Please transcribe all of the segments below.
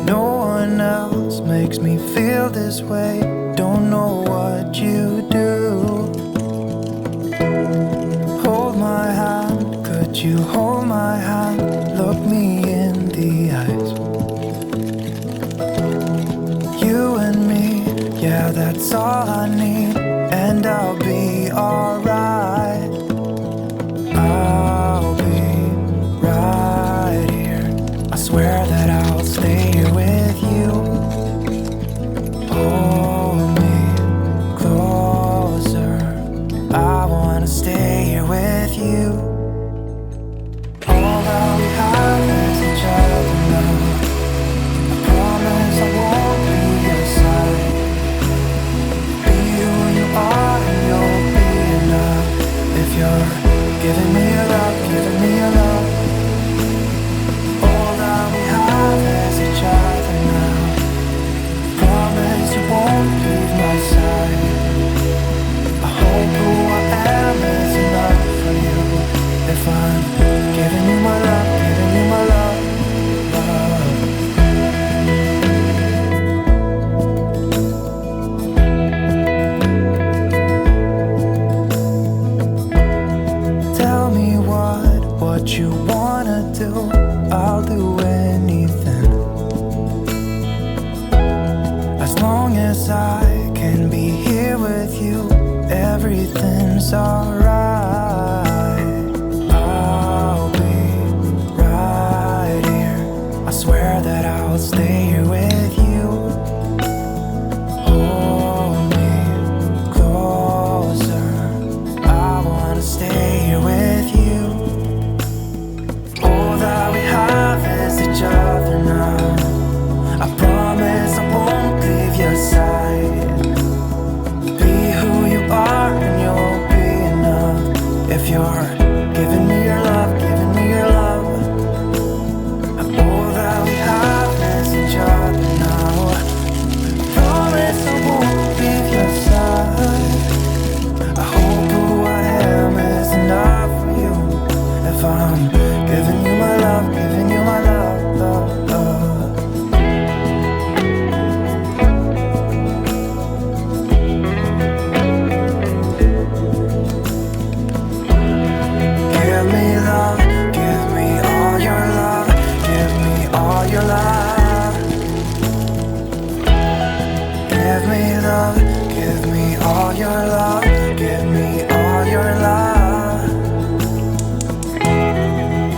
No one else makes me feel this way. Don't know what you do. Hold my hand, could you hold my hand? Look me in the eyes. You and me, yeah, that's all I need. And I'll be alright. I'll be right here. I swear that I'll stay here with you. Hold me closer. I wanna stay here with you. All that we have is each other now. I promise I won't leave your side. Be who you are and you'll be enough. If you're giving me your love, giving me your love. All that we have is each other now. Promise you won't leave my side. I hope who I am is enough for you. If I'm giving you my love, giving you my love, love. Tell me what you wanna do. I'll do anything. As long as I can be here with you, everything's alright. I'll be right here. I swear that I'll stay here with you. Hold me closer. I wanna stay here with you. All that we have is each other now. I promise I won't leave your side. Be who you are and you'll be enough. If you're giving me your love, giving me your love. All that we have is each other now. I promise I won't leave your side. I hope who I am is enough for you. If I'm giving you my love, giving you my love, love, love. Give me love, give me all your love, give me all your love. Give me love, give me all your love, give me all your love.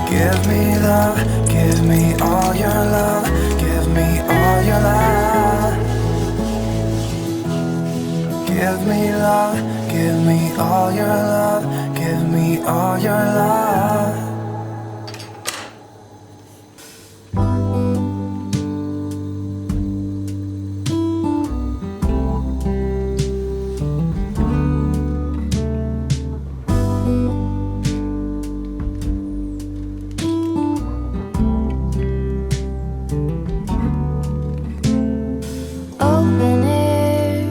Give me love, give me all your love, give me all your love. Give me love, give me all your love, give me all your love. Open air,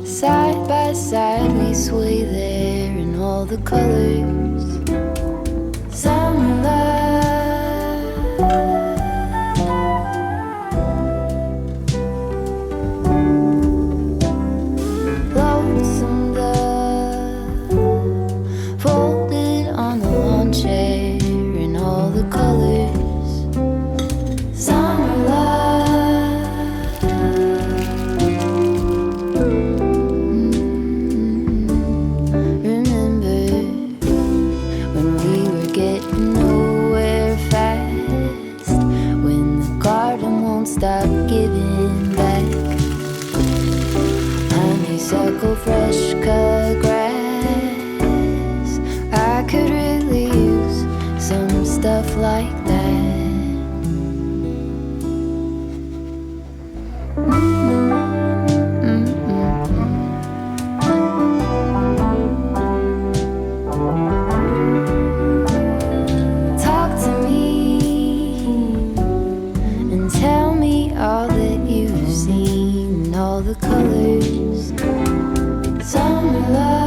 side by side we sway there in all the colors. Summer love, lonesome dove, folded on the lawn chair in all the colors. Summer love, remember when we were getting nowhere fast, when the garden won't stop giving back. Honeysuckle, fresh cut grass. I could really use some stuff like that. Talk to me and tell me all that you've seen, all the colors. Summer love.